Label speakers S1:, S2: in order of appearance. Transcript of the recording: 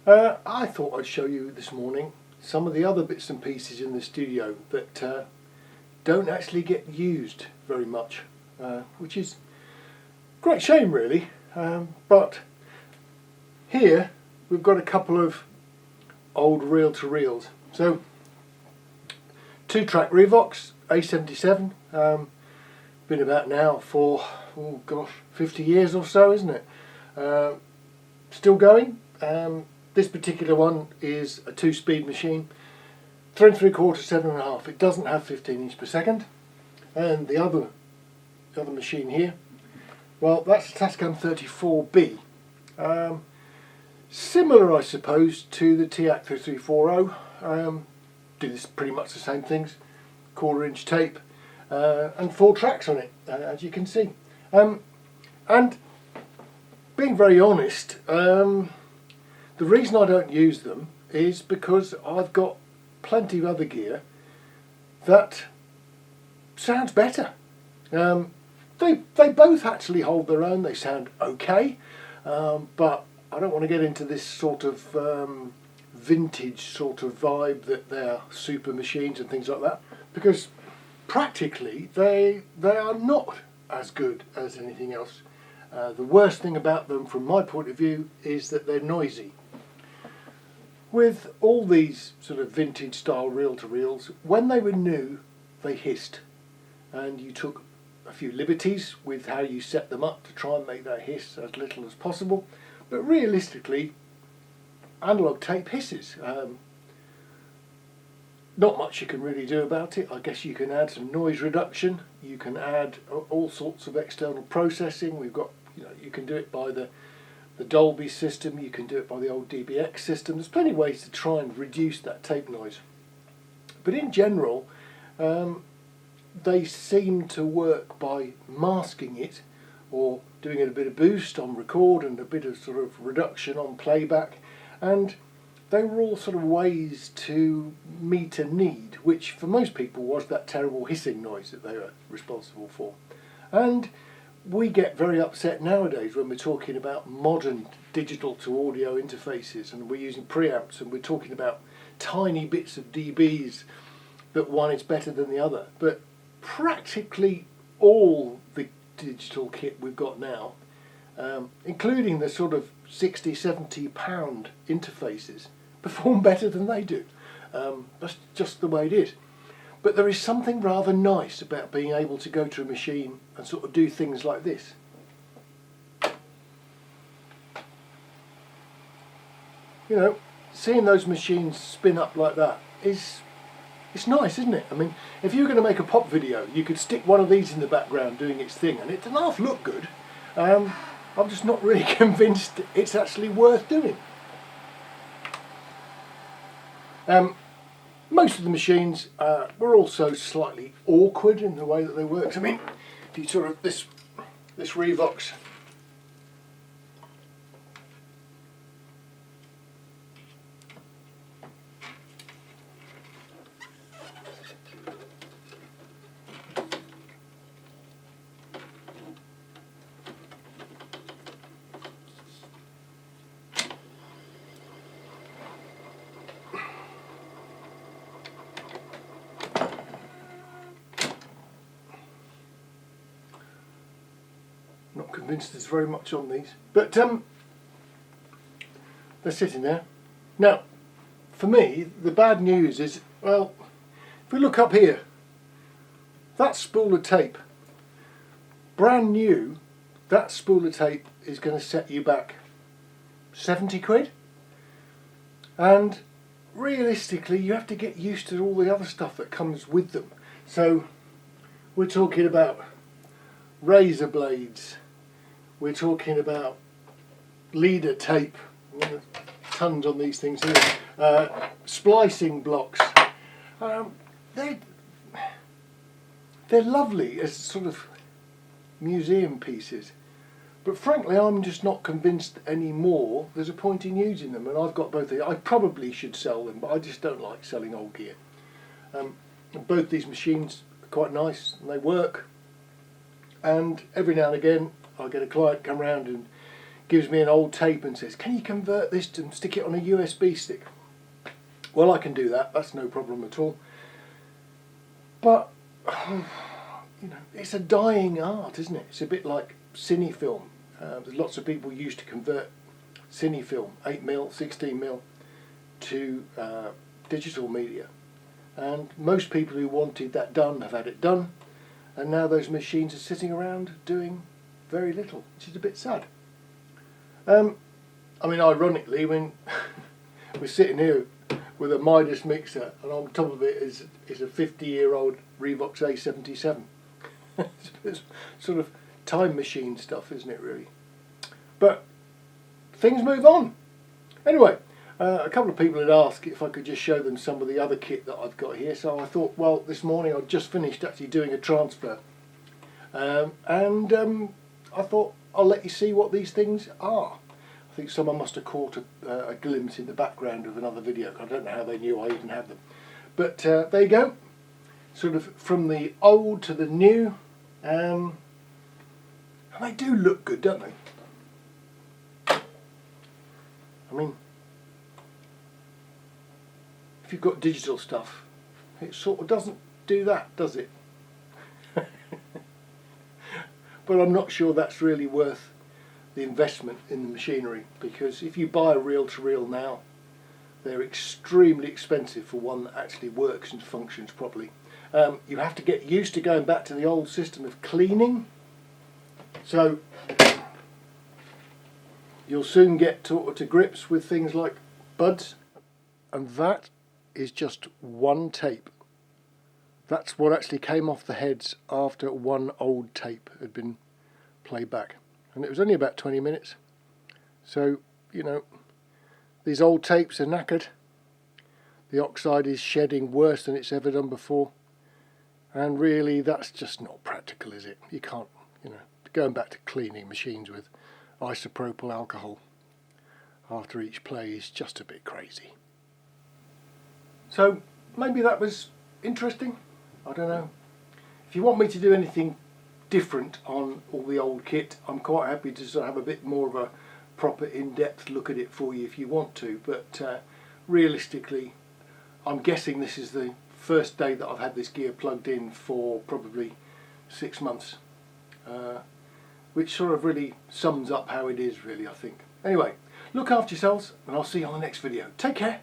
S1: I thought I'd show you this morning some of the other bits and pieces in the studio that don't actually get used very much, which is a great shame really, but here we've got a couple of old reel-to-reels. So 2-track Revox A77, been about now for, oh gosh, 50 years or so, isn't it? Still going. This particular one is a 2-speed machine, 3 3/4, 7.5. It doesn't have 15 inches per second. And the other machine here, well, that's a Tascam 34B. Similar, I suppose, to the TAC 3340. Do this pretty much the same things. 1/4 inch tape and 4 tracks on it, as you can see. And being very honest, the reason I don't use them is because I've got plenty of other gear that sounds better. They both actually hold their own. They sound okay, but I don't want to get into this sort of vintage sort of vibe that they're super machines and things like that, because practically they are not as good as anything else. The worst thing about them from my point of view is that they're noisy. With all these sort of vintage style reel-to-reels, when they were new they hissed, and you took a few liberties with how you set them up to try and make that hiss as little as possible, but realistically analogue tape hisses. Not much you can really do about it. I guess you can add some noise reduction, you can add all sorts of external processing. We've got, you can do it by the Dolby system, you can do it by the old DBX system. There's plenty of ways to try and reduce that tape noise. But in general, they seem to work by masking it, or doing it a bit of boost on record and a bit of sort of reduction on playback. And they were all sort of ways to meet a need, which for most people was that terrible hissing noise that they were responsible for. And we get very upset nowadays when we're talking about modern digital to audio interfaces, and we're using preamps, and we're talking about tiny bits of dBs that one is better than the other. But practically all the digital kit we've got now, including the sort of £60–70 interfaces, perform better than they do. That's just the way it is. But there is something rather nice about being able to go to a machine and sort of do things like this. Seeing those machines spin up like that it's nice, isn't it? I mean, if you were going to make a pop video, you could stick one of these in the background doing its thing, and it doesn't half look good. I'm just not really convinced it's actually worth doing. Most of the machines were also slightly awkward in the way that they worked. I mean, if you sort of this Revox, not convinced there's very much on these, but they're sitting there. Now, for me, the bad news is, well, if we look up here, that spool of tape, brand new, that spool of tape is going to set you back 70 quid. And realistically, you have to get used to all the other stuff that comes with them. So we're talking about razor blades, we're talking about leader tape, tons on these things here, splicing blocks. They're lovely as sort of museum pieces, but frankly I'm just not convinced anymore there's a point in using them, and I've got both of these. I probably should sell them, but I just don't like selling old gear. Both these machines are quite nice and they work, and every now and again I get a client come round and gives me an old tape and says, can you convert this to stick it on a USB stick? Well, I can do that, that's no problem at all. But, you know, it's a dying art, isn't it? It's a bit like cine film. There's lots of people used to convert cine film, 8mm, 16mm, to digital media. And most people who wanted that done have had it done. And now those machines are sitting around doing very little, which is a bit sad. I mean, ironically, when we're sitting here with a Midas mixer, and on top of it is a 50-year-old Revox A77. It's sort of time machine stuff, isn't it, really? But things move on. Anyway, a couple of people had asked if I could just show them some of the other kit that I've got here, so I thought, well, this morning I'd just finished actually doing a transfer, and I thought I'll let you see what these things are. I think someone must have caught a glimpse in the background of another video. I don't know how they knew I even had them. But there you go. Sort of from the old to the new. And they do look good, don't they? I mean, if you've got digital stuff, it sort of doesn't do that, does it? But I'm not sure that's really worth the investment in the machinery, because if you buy a reel-to-reel now, they're extremely expensive for one that actually works and functions properly. You have to get used to going back to the old system of cleaning, so you'll soon get to grips with things like buds. And that is just one tape. That's what actually came off the heads after one old tape had been played back. And it was only about 20 minutes. So, you know, these old tapes are knackered. The oxide is shedding worse than it's ever done before. And really, that's just not practical, is it? You can't, you know, going back to cleaning machines with isopropyl alcohol after each play is just a bit crazy. So, maybe that was interesting. I don't know. If you want me to do anything different on all the old kit, I'm quite happy to sort of have a bit more of a proper in-depth look at it for you if you want to, but realistically I'm guessing this is the first day that I've had this gear plugged in for probably 6 months, which sort of really sums up how it is, really, I think. Anyway, look after yourselves and I'll see you on the next video. Take care.